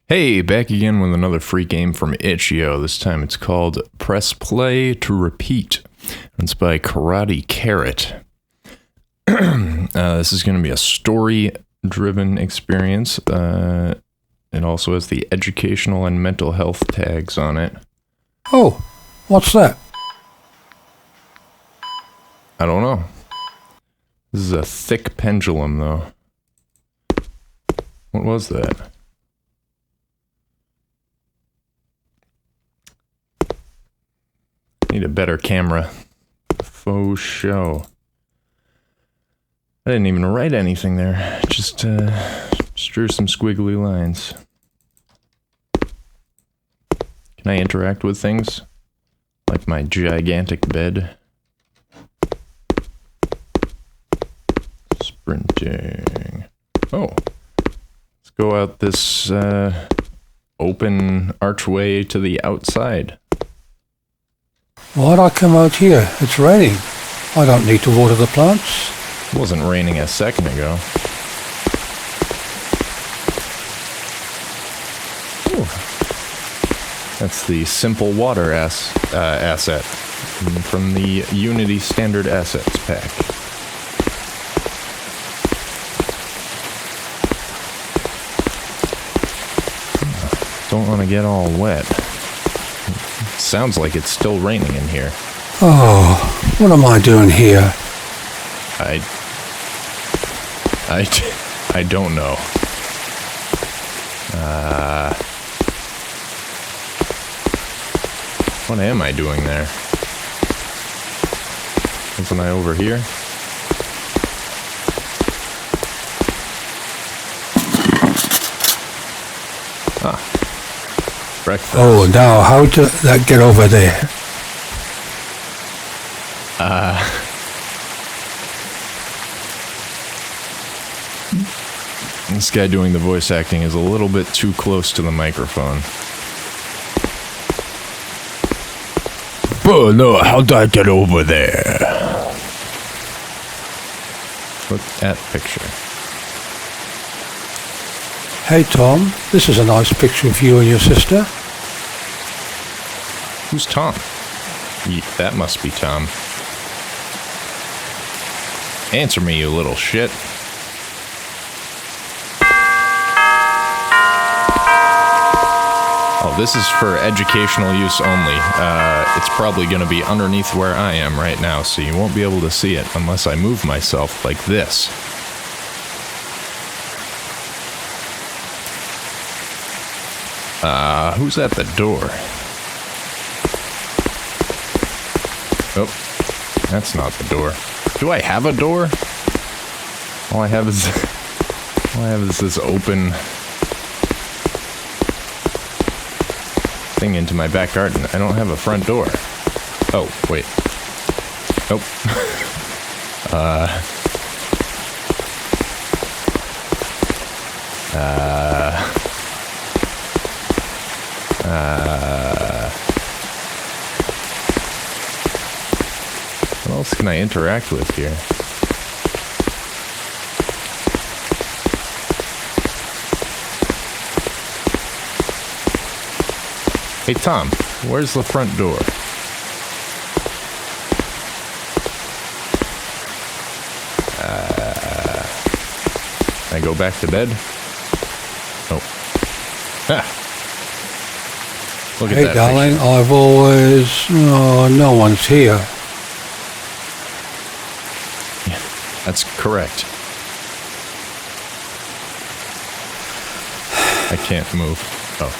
Hey, back again with another free game from itch.io. This time it's called Press Play to Repeat. It's by Karate Carrot. This is going to be a story-driven experience. It also has the educational and mental health tags on it. Oh, what's that? I don't know. This is a thick pendulum, though. What was that? Need a better camera. Faux show. I didn't even write anything there. Just drew some squiggly lines. Can I interact with things? Like my gigantic bed? Sprinting. Oh. Let's go out this open archway to the outside. Why'd I come out here? It's raining. I don't need to water the plants. It wasn't raining a second ago. Ooh. That's the simple water asset from the Unity Standard Assets pack. Don't want to get all wet. Sounds like it's still raining in here. Oh, what am I doing here? I don't know. What am I doing there? Wasn't I over here? Breakfast. Oh, now how did that get over there? This guy doing the voice acting is a little bit too close to the microphone. Oh no, how did I get over there? Look at picture. Hey Tom, this is a nice picture of you and your sister. Who's Tom? That must be Tom. Answer me, you little shit. Oh, this is for educational use only. It's probably going to be underneath where I am right now, so you won't be able to see it unless I move myself like this. Who's at the door? Oh, that's not the door. Do I have a door? All I have is this open thing into my back garden. I don't have a front door. Oh, wait. Nope. What else can I interact with here? Hey Tom, where's the front door? Can I go back to bed? Oh. Ah. Look at that. Hey darling, picture. I've always... Oh, no one's here. Yeah, that's correct. I can't move. Oh.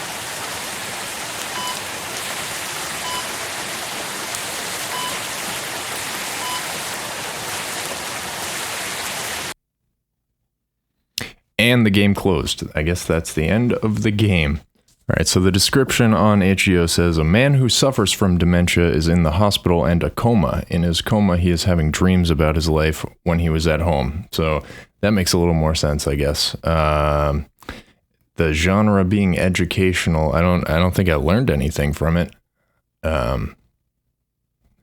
And the game closed. I guess that's the end of the game. Alright, so the description on itch.io says, a man who suffers from dementia is in the hospital and a coma. In his coma, he is having dreams about his life when he was at home. So that makes a little more sense, I guess. The genre being educational, I don't think I learned anything from it. And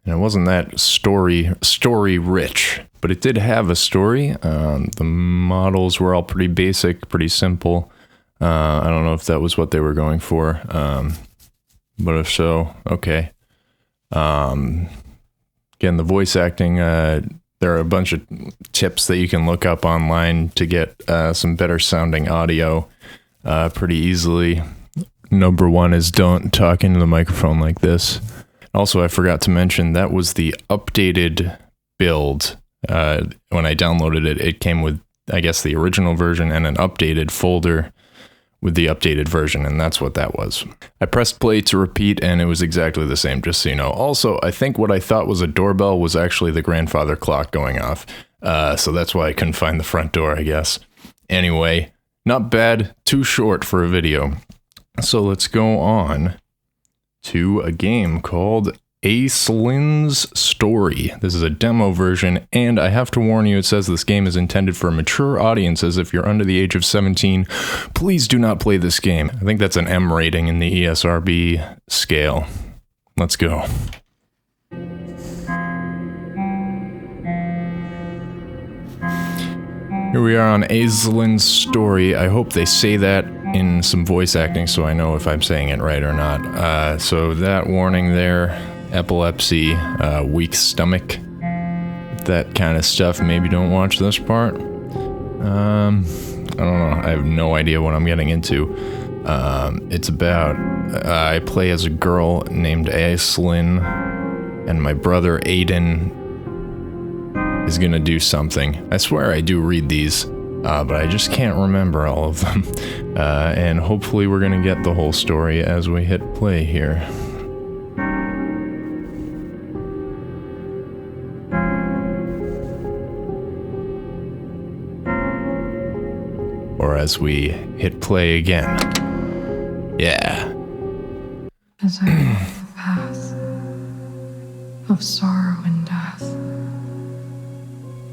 it wasn't that story rich, but it did have a story. The models were all pretty basic, pretty simple. I don't know if that was what they were going for, but if so, okay. Again, the voice acting, there are a bunch of tips that you can look up online to get some better sounding audio pretty easily. Number one is don't talk into the microphone like this. Also, I forgot to mention that was the updated build. When I downloaded it, it came with, I guess, the original version and an updated folder with the updated version, and that's what that was. I pressed play to repeat, and it was exactly the same, just so you know. Also, I think what I thought was a doorbell was actually the grandfather clock going off, so that's why I couldn't find the front door, I guess. Anyway, not bad, too short for a video. So let's go on to a game called Aislin's Story. This is a demo version, and I have to warn you, it says this game is intended for mature audiences. If you're under the age of 17, please do not play this game. I think that's an M rating in the ESRB scale. Let's go. Here we are on Aislin's Story. I hope they say that in some voice acting so I know if I'm saying it right or not. So that warning there, epilepsy, weak stomach, that kind of stuff. Maybe don't watch this part. I don't know. I have no idea what I'm getting into. It's about, I play as a girl named Aislinn, and my brother Aiden is gonna do something. I swear I do read these, but I just can't remember all of them. And hopefully we're gonna get the whole story as we hit play here. Or as we hit play again. Yeah. As I walk the path of sorrow and death,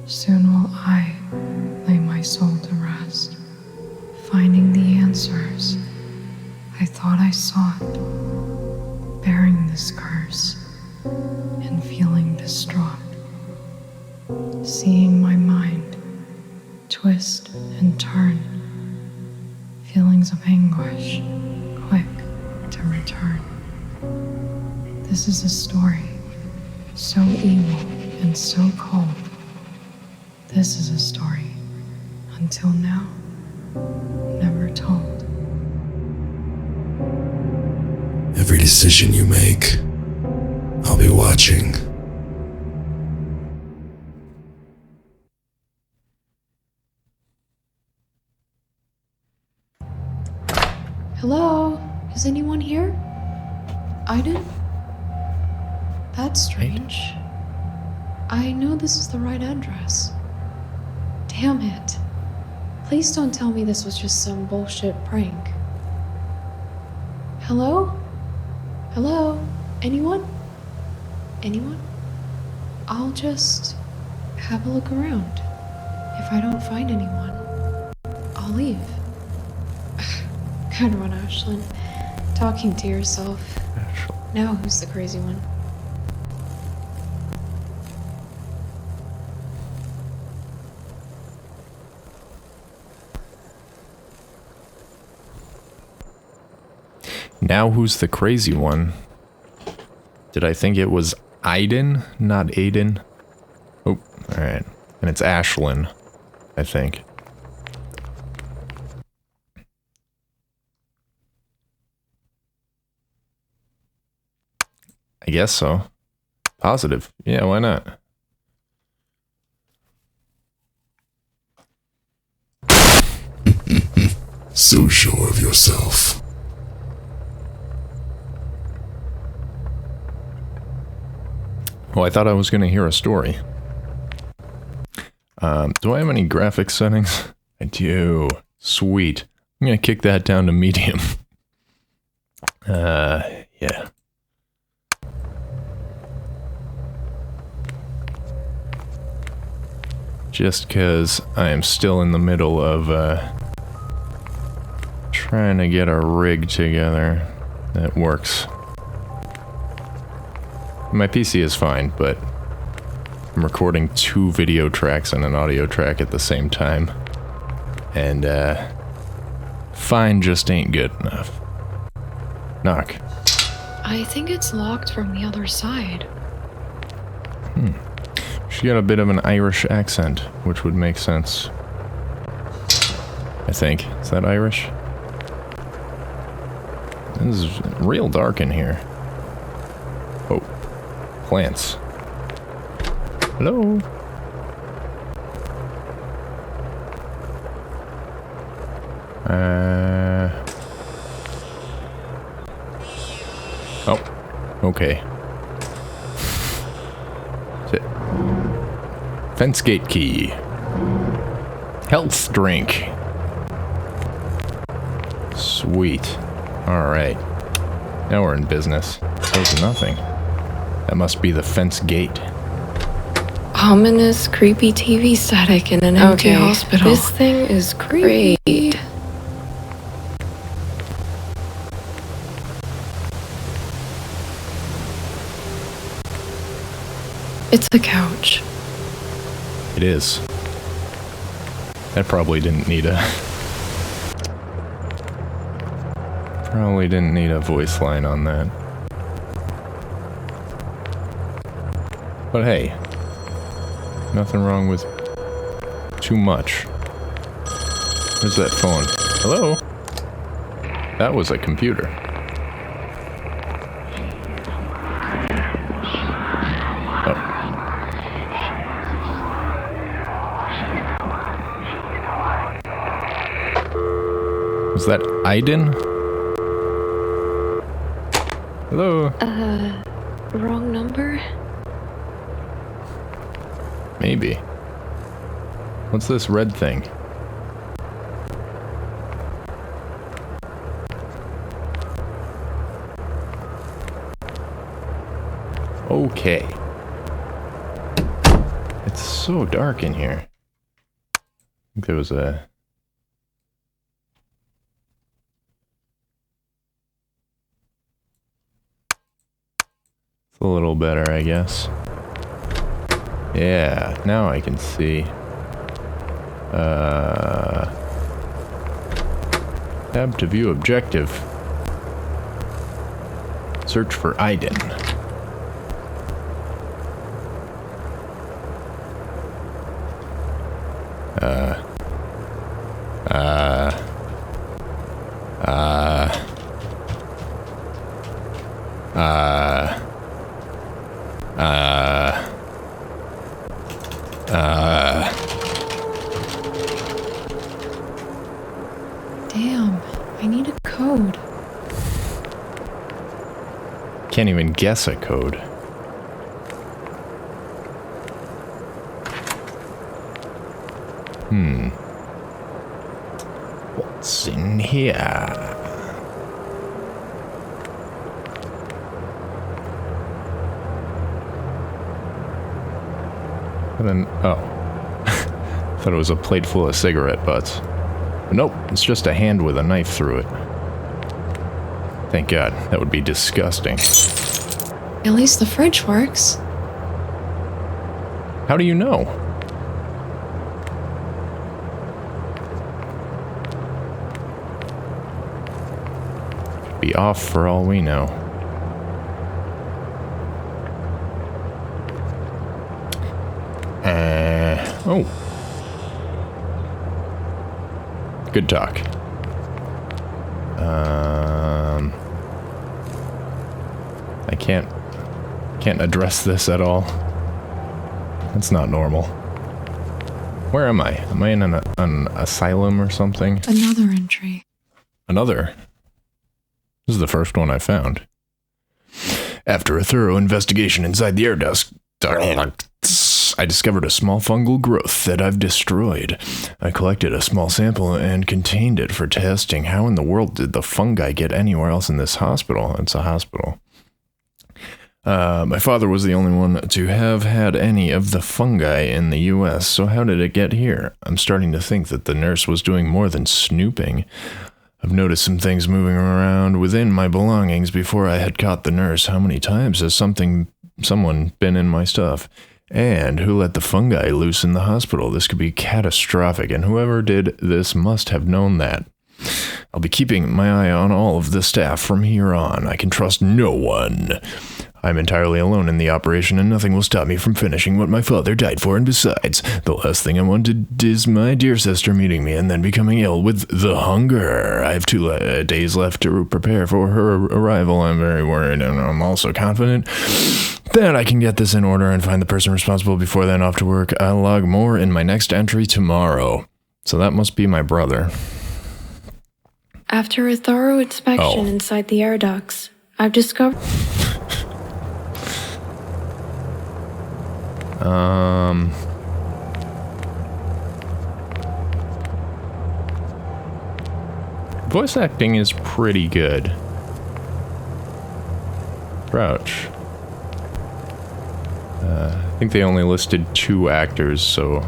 soon will I lay my soul to rest, finding the answers I thought I sought, bearing this curse and feeling distraught, seeing my mind twist and turn, feelings of anguish quick to return. This is a story so evil and so cold. This is a story, until now, never told. Every decision you make, I'll be watching. Hello? Is anyone here? Aiden? That's strange. I know this is the right address. Damn it. Please don't tell me this was just some bullshit prank. Hello? Hello? Anyone? Anyone? I'll just have a look around. If I don't find anyone, I'll leave. Good one, Ashlyn. Talking to yourself. Now who's the crazy one? Now who's the crazy one? Did I think it was Aiden, not Aiden? Oh, alright. And it's Ashlyn, I think. I guess so. Positive. Yeah, why not? So sure of yourself. Well, I thought I was going to hear a story. Do I have any graphics settings? I do. Sweet. I'm going to kick that down to medium. Yeah. Just because I am still in the middle of trying to get a rig together that works. My PC is fine, but I'm recording 2 video tracks and an audio track at the same time. And Fine just ain't good enough. Knock. I think it's locked from the other side. She got a bit of an Irish accent, which would make sense. I think. Is that Irish? This is real dark in here. Oh. Plants. Hello? Oh. Okay. Fence gate key. Health drink. Sweet. Alright. Now we're in business. There's nothing. That must be the fence gate. Ominous, creepy TV static in an empty hospital. This thing is great. It's the couch. It is. That probably didn't need a... Probably didn't need a voice line on that. But hey, nothing wrong with too much. Where's that phone? Hello? That was a computer. Oh. Was that Aiden? Hello? Wrong number? Maybe. What's this red thing? Okay. It's so dark in here. I think there was a... It's a little better, I guess. Yeah, now I can see. Tab to view objective. Search for Aiden. Damn, I need a code. Can't even guess a code. What's in here? Oh. Thought it was a plate full of cigarette butts. But nope, it's just a hand with a knife through it. Thank God, that would be disgusting. At least the fridge works. How do you know? Be off for all we know. Oh. Good talk. I can't address this at all. That's not normal. Where am I? Am I in an asylum or something? Another entry. Another? This is the first one I found. After a thorough investigation inside the air duct, I discovered a small fungal growth that I've destroyed. I collected a small sample and contained it for testing. How in the world did the fungi get anywhere else in this hospital? It's a hospital. My father was the only one to have had any of the fungi in the US, so how did it get here? I'm starting to think that the nurse was doing more than snooping. I've noticed some things moving around within my belongings before I had caught the nurse. How many times has someone been in my stuff? And who let the fungi loose in the hospital? This could be catastrophic, and whoever did this must have known that. I'll be keeping my eye on all of the staff from here on. I can trust no one. I'm entirely alone in the operation, and nothing will stop me from finishing what my father died for, and besides, the last thing I wanted is my dear sister meeting me and then becoming ill with the hunger. I have 2 days left to prepare for her arrival. I'm very worried, and I'm also confident that I can get this in order and find the person responsible before then off to work. I'll log more in my next entry tomorrow. So that must be my brother. After a thorough inspection inside the air ducts, I've discovered... Voice acting is pretty good. Crouch. I think they only listed 2 actors, so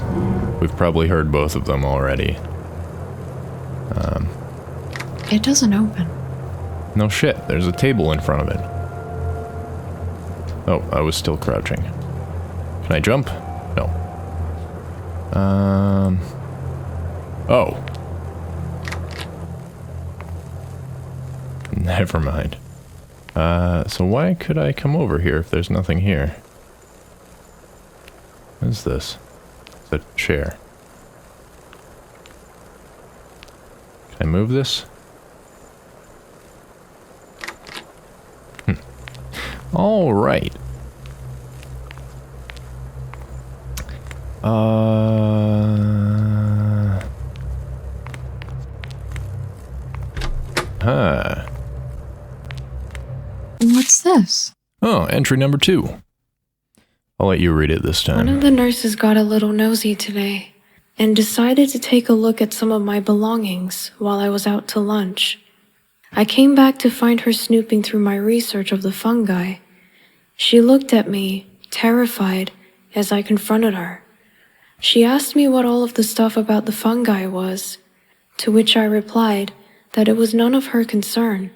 we've probably heard both of them already. It doesn't open. No shit, there's a table in front of it. Oh, I was still crouching. Can I jump? No. Oh. Never mind. So why could I come over here if there's nothing here? What is this? It's a chair. Can I move this? All right. What's this? Oh, entry number 2. I'll let you read it this time. One of the nurses got a little nosy today and decided to take a look at some of my belongings while I was out to lunch. I came back to find her snooping through my research of the fungi. She looked at me, terrified, as I confronted her. She asked me what all of the stuff about the fungi was, to which I replied that it was none of her concern.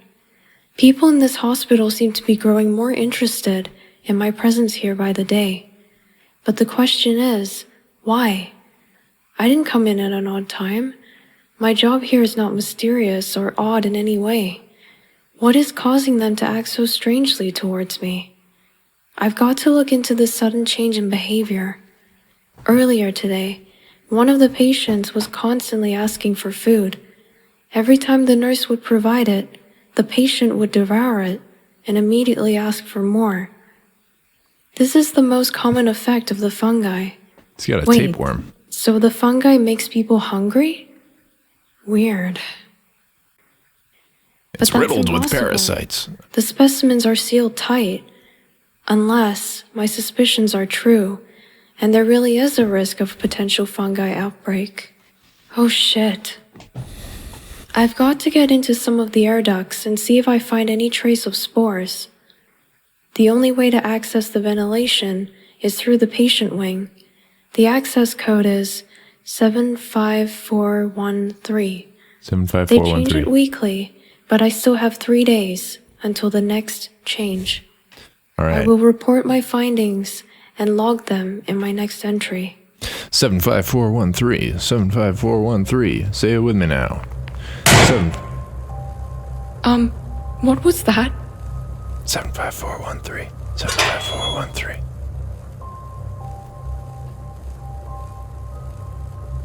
People in this hospital seem to be growing more interested in my presence here by the day. But the question is, why? I didn't come in at an odd time. My job here is not mysterious or odd in any way. What is causing them to act so strangely towards me? I've got to look into this sudden change in behavior. Earlier today, one of the patients was constantly asking for food. Every time the nurse would provide it, the patient would devour it and immediately ask for more. This is the most common effect of the fungi. It's got a tapeworm. So the fungi makes people hungry? Weird. It's riddled with parasites. The specimens are sealed tight. Unless my suspicions are true, and there really is a risk of potential fungi outbreak. Oh shit. I've got to get into some of the air ducts and see if I find any trace of spores. The only way to access the ventilation is through the patient wing. The access code is 75413. 75413. They change it weekly, but I still have 3 days until the next change. All right. I will report my findings and log them in my next entry. 75413. 75413. Say it with me now. What was that? 75413. 75413.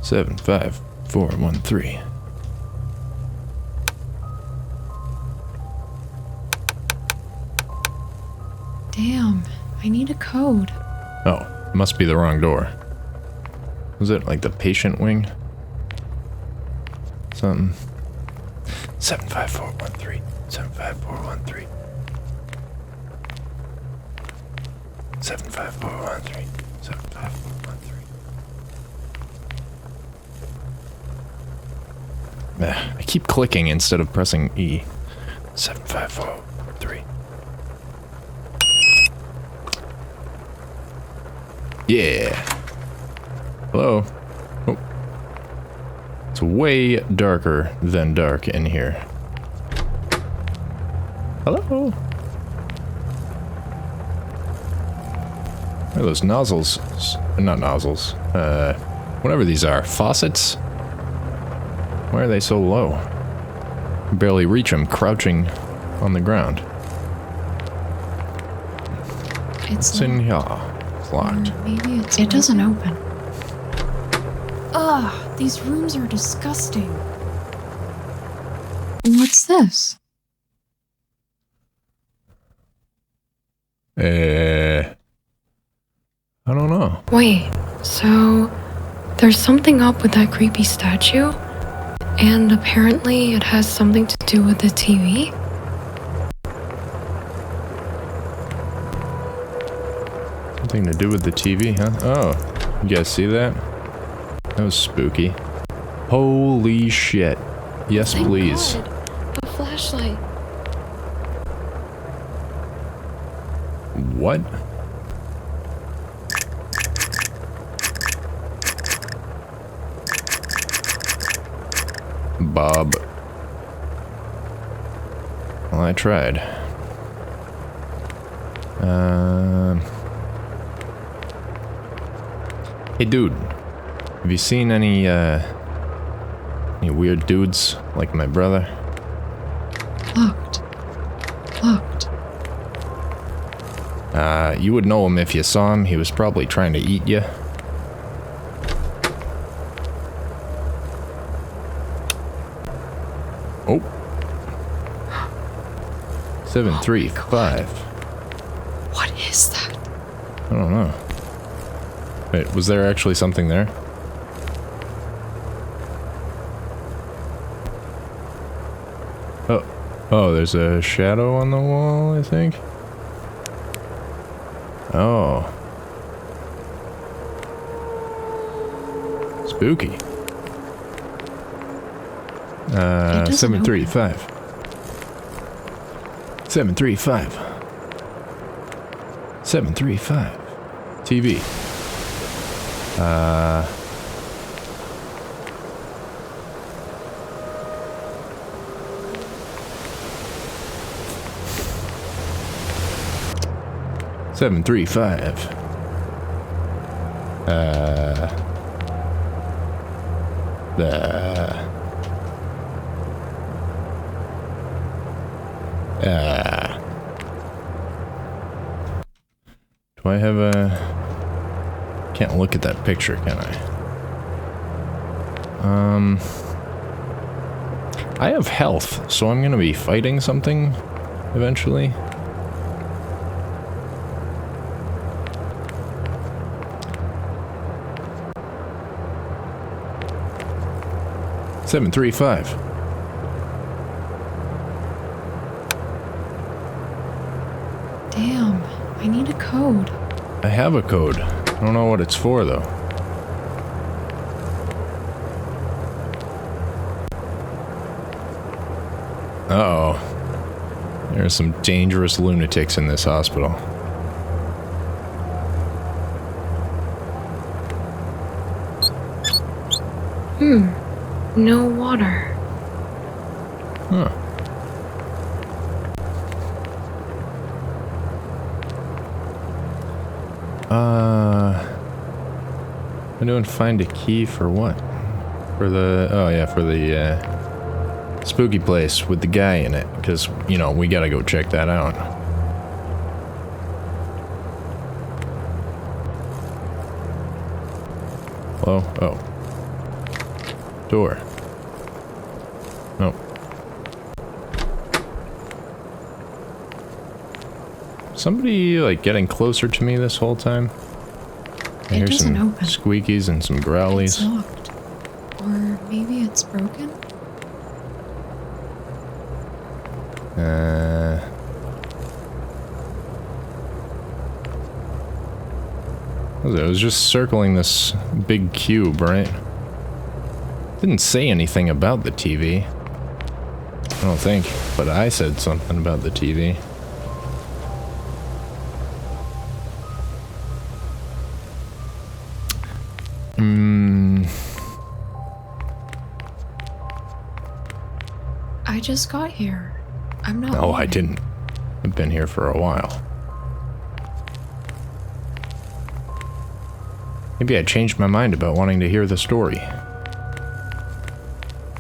75413. Damn, I need a code. Oh, must be the wrong door. Was it like the patient wing? Something. 75413. 75413. 75413. 75413. I keep clicking instead of pressing E. 75413. Yeah. Hello. Oh. It's way darker than dark in here. Hello. What are those nozzles? Not nozzles. Whatever these are. Faucets? Why are they so low? barely reach him, crouching on the ground. It's in here. locked. It's locked. Or maybe it doesn't open. Ugh, these rooms are disgusting. What's this? I don't know. Wait, so there's something up with that creepy statue? And apparently it has something to do with the TV? Something to do with the TV, huh? Oh, you guys see that? That was spooky. Holy shit. Yes, Thank please. God. A flashlight. What? Bob. Well, I tried. Hey, dude. Have you seen any weird dudes like my brother? Locked. Locked. You would know him if you saw him. He was probably trying to eat you. Oh. 735. What is that? I don't know. Wait, was there actually something there? Oh. Oh, there's a shadow on the wall, I think. Oh. Spooky. 735. 735. 735. TV. Uh... 735. Do I have a... Can't look at that picture, can I? I have health, so I'm gonna be fighting something eventually. Seven, 3, 5. Damn, I need a code. I have a code. I don't know what it's for, though. Uh-oh. There are some dangerous lunatics in this hospital. No water. Huh. I'm doing find a key for what? For the... Oh, yeah, for the, spooky place with the guy in it. Because, you know, we gotta go check that out. Hello? Oh. Door. No. Somebody, like, getting closer to me this whole time? I hear doesn't some open. squeakies and some growlies. It's locked. Or maybe it's broken? I was just circling this big cube, right? Didn't say anything about the TV. I don't think, but I said something about the TV. I just got here. I'm not. No, I leaving. didn't. I've been here for a while. Maybe I changed my mind about wanting to hear the story.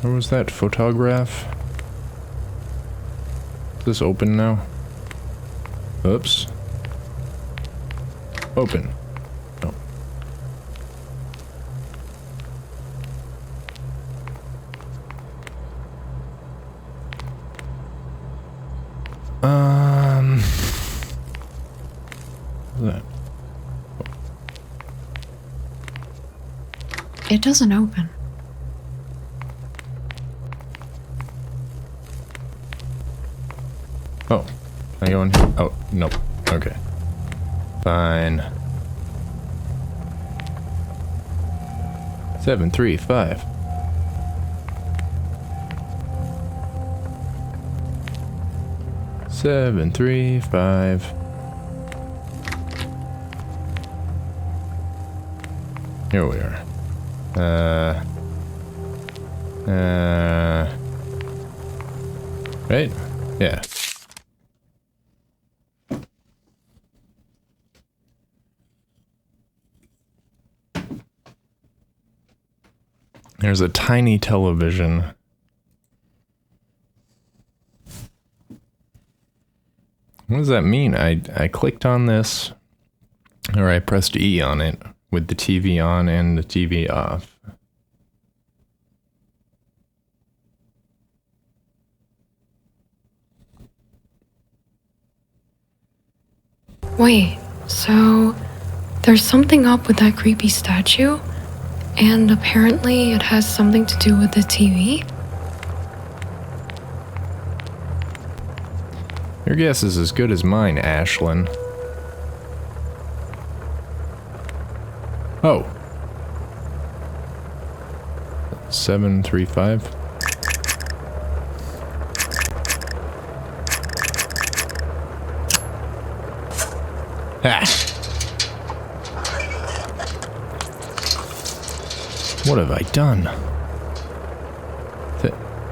Where was that photograph? Is this open now? Oops. Open. Oh. What's that? It doesn't open. Oh. Can I go in here? Oh, nope. Okay. Fine. 735. Seven, 3, 5. Here we are. Right? Yeah. There's a tiny television. What does that mean? I clicked on this, or I pressed E on it with the TV on and the TV off. Wait, so there's something up with that creepy statue? And apparently it has something to do with the TV? Your guess is as good as mine, Ashlyn. Oh. 735. Ah. What have I done?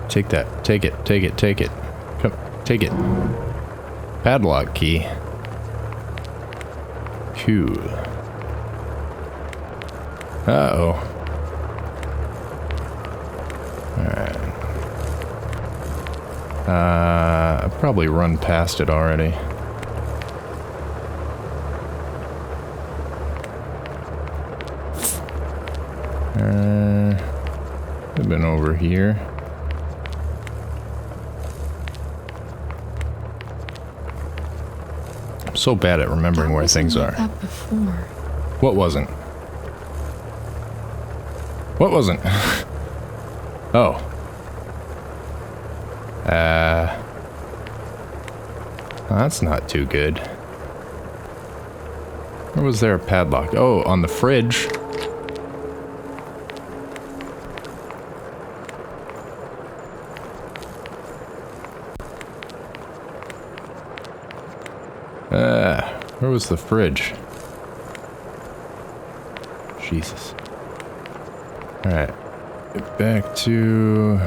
Take that. Take it. Take it. Take it. Come. Take it. Padlock key. Phew. Uh-oh. Alright. I've probably run past it already. I've been over here. I'm so bad at remembering where things are. That before. What wasn't? What wasn't? Oh. That's not too good. Where was there a padlock? Oh, on the fridge. Where was the fridge? Jesus. Alright. Get back to...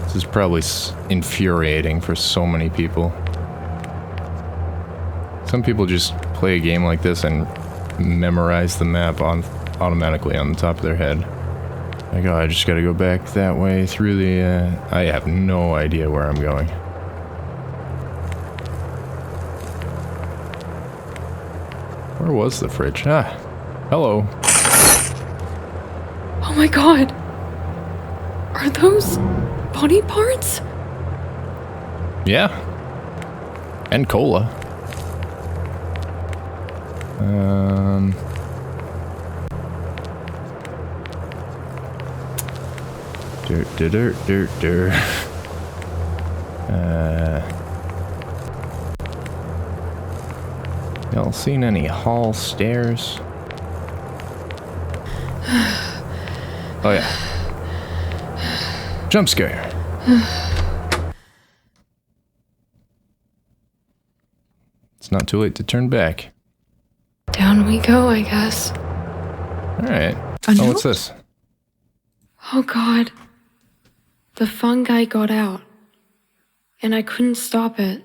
This is probably infuriating for so many people. Some people just play a game like this and memorize the map automatically on the top of their head. Like, oh, I just gotta go back that way through the... I have no idea where I'm going. Where was the fridge? Ah, hello. Oh my god! Are those body parts? Yeah. And cola. Dirt. Y'all seen any hall stairs? Oh yeah. Jump scare. It's not too late to turn back. Down we go, I guess. Alright. A Oh, what's note? this? Oh god. The fungi got out. And I couldn't stop it.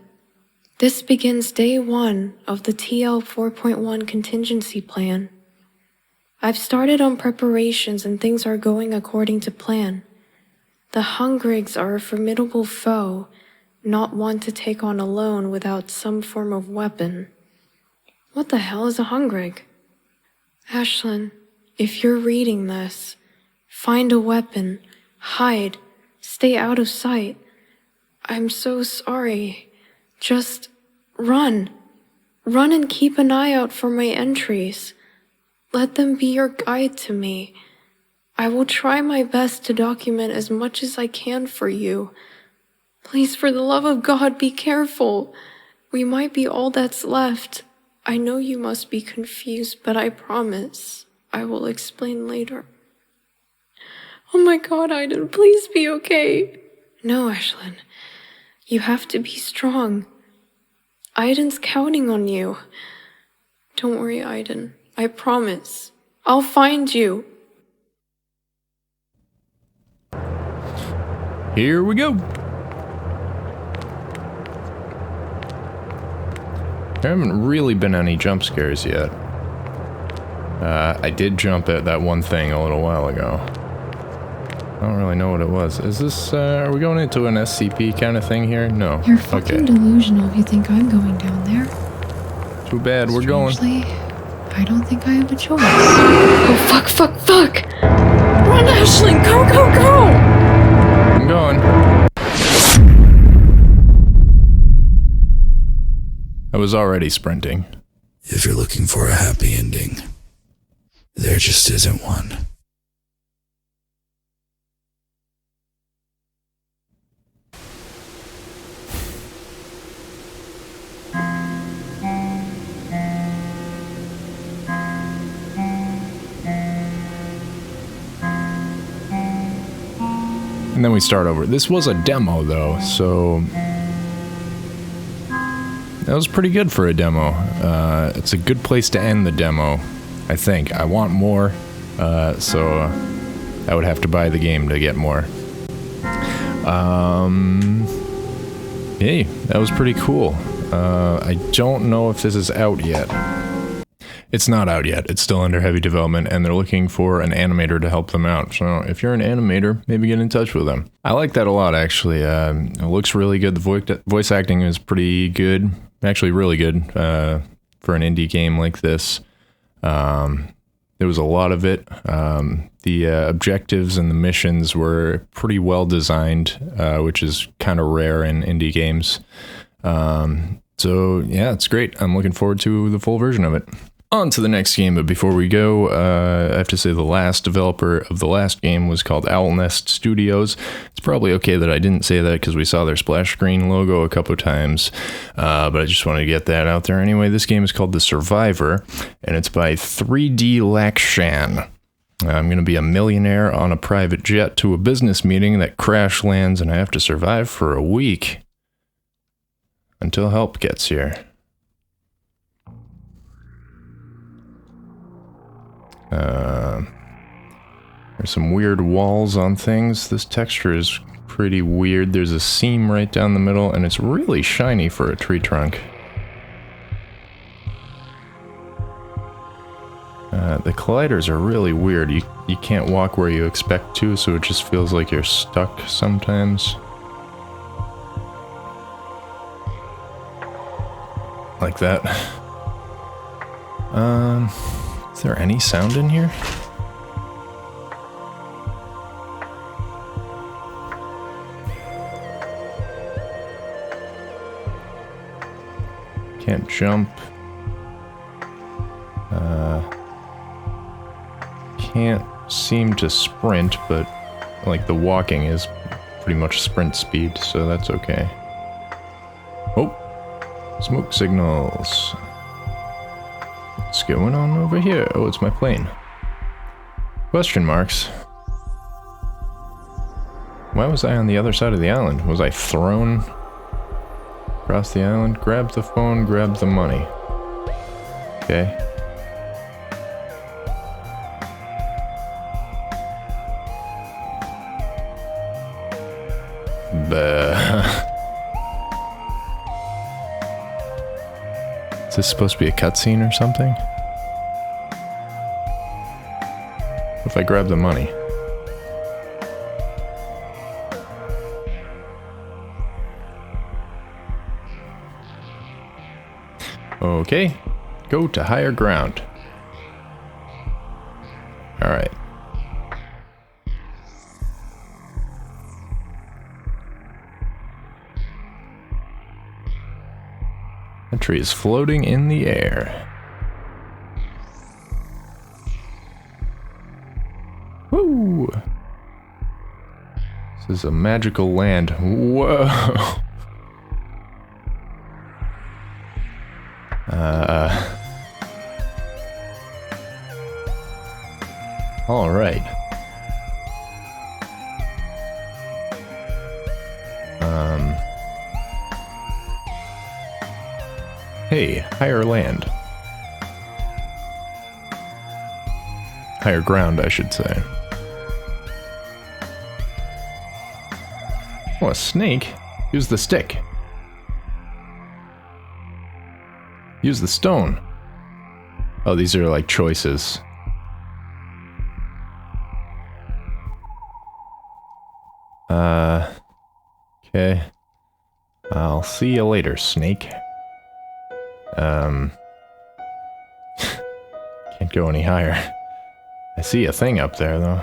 This begins day 1 of the TL 4.1 contingency plan. I've started on preparations and things are going according to plan. The Hungrigs are a formidable foe, not one to take on alone without some form of weapon. What the hell is a Hungrig? Ashlyn, if you're reading this, find a weapon, hide, stay out of sight. I'm so sorry. Just run. Run and keep an eye out for my entries. Let them be your guide to me. I will try my best to document as much as I can for you. Please, for the love of God, be careful. We might be all that's left. I know you must be confused, but I promise I will explain later. Oh my God, Aiden, please be okay. No, Ashlyn. You have to be strong. Aiden's counting on you. Don't worry, Aiden. I promise. I'll find you. Here we go. There haven't really been any jump scares yet. I did jump at that one thing a little while ago. I don't really know what it was. Is this, are we going into an SCP kind of thing here? No. You're fucking delusional if you think I'm going down there. Too bad, we're going. Strangely, I don't think I have a choice. Oh, fuck. Run, Ashlyn, go! I'm going. I was already sprinting. If you're looking for a happy ending, there just isn't one. And then we start over. This was a demo, though, so that was pretty good for a demo. It's a good place to end the demo, I think. I want more, so I would have to buy the game to get more. Hey, that was pretty cool. I don't know if this is out yet. It's not out yet. It's still under heavy development, and they're looking for an animator to help them out. So if you're an animator, maybe get in touch with them. I like that a lot, actually. It looks really good. The voice acting is pretty good. Actually, really good for an indie game like this. There was a lot of it. The objectives and the missions were pretty well designed, which is kind of rare in indie games. So yeah, it's great. I'm looking forward to the full version of it. On to the next game, but before we go, I have to say the last developer of the last game was called Owl Nest Studios. It's probably okay that I didn't say that because we saw their splash screen logo a couple of times, but I just wanted to get that out there anyway. This game is called The Survivor, and it's by 3D Lakshan. I'm going to be a millionaire on a private jet to a business meeting that crash lands, and I have to survive for a week until help gets here. There's some weird walls on things. This texture is pretty weird. There's a seam right down the middle, and it's really shiny for a tree trunk. The colliders are really weird. You can't walk where you expect to, so it just feels like you're stuck sometimes. Like that. Is there any sound in here? Can't jump. Can't seem to sprint, but like the walking is pretty much sprint speed, so that's okay. Oh, smoke signals. What's going on over here? Oh, it's my plane. Question marks. Why was I on the other side of the island? Was I thrown across the island? Grab the phone, grab the money. Okay. Is this supposed to be a cutscene or something? What if I grab the money? Okay. Go to higher ground. Alright. The tree is floating in the air. Woo! This is a magical land. Whoa! Alright. Hey, higher land. Higher ground, I should say. Oh, a snake? Use the stick. Use the stone. Oh, these are like choices. Okay. I'll see you later, snake. Can't go any higher. I see a thing up there, though.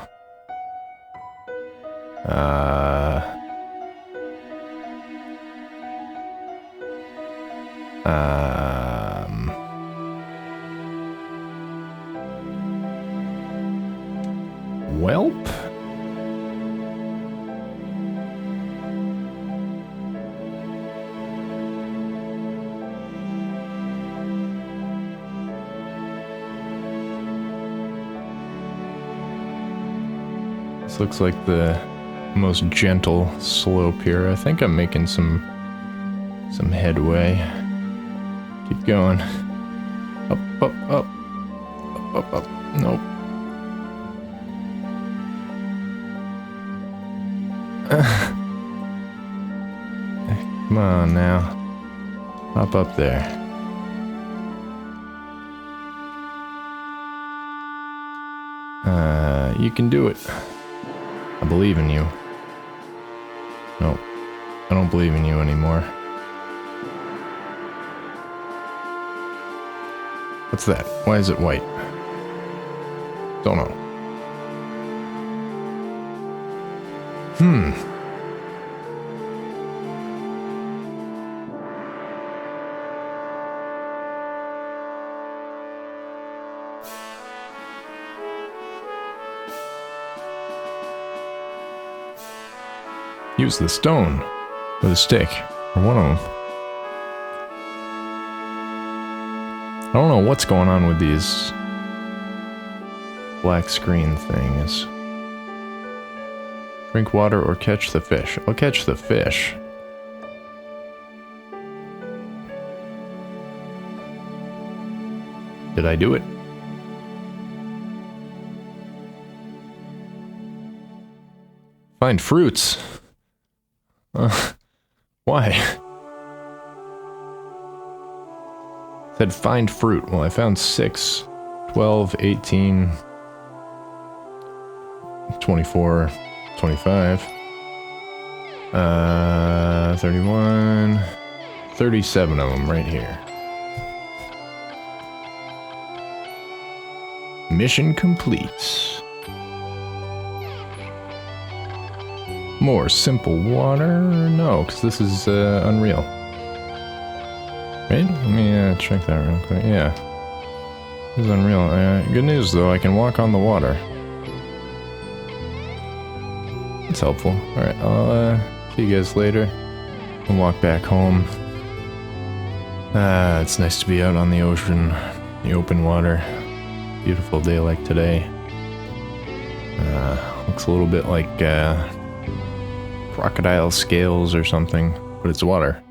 Welp? This looks like the most gentle slope here. I think I'm making some headway. Keep going. Up, up, up. Up, up, up. Nope. Come on now. Hop up there. You can do it. I believe in you. Nope. I don't believe in you anymore. What's that? Why is it white? Don't know. Use the stone with a stick, or one of them. I don't know what's going on with these black screen things. Drink water or catch the fish. I'll catch the fish. Did I do it? Find fruits. Why? It said find fruit. Well, I found 6, 12, 18, 24, 25, 31, 37 of them right here. Mission complete. More simple water? No, because this is Unreal. Right? Let me check that real quick. Yeah. This is Unreal. Good news though, I can walk on the water. It's helpful. Alright, I'll see you guys later. I'll walk back home. It's nice to be out on the ocean, the open water. Beautiful day like today. Looks a little bit like crocodile scales or something, but it's water.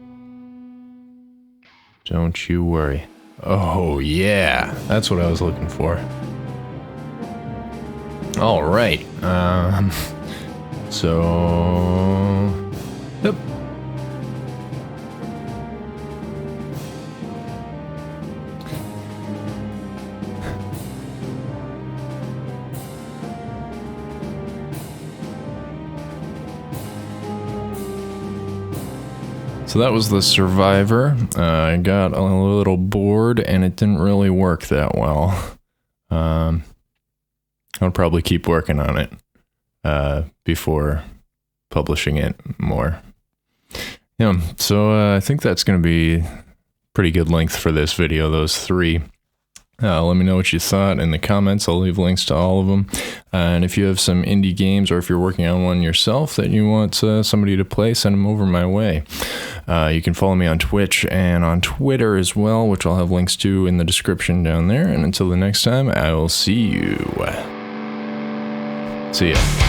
Don't you worry. Oh yeah, that's what I was looking for. All right. So, yep. So that was The Survivor. I got a little bored and it didn't really work that well. I'll probably keep working on it before publishing it more. Yeah, so I think that's going to be pretty good length for this video, those 3. Let me know what you thought in the comments. I'll leave links to all of them. And if you have some indie games or if you're working on one yourself that you want somebody to play, send them over my way. You can follow me on Twitch and on Twitter as well, which I'll have links to in the description down there. And until the next time, I will see you. See ya.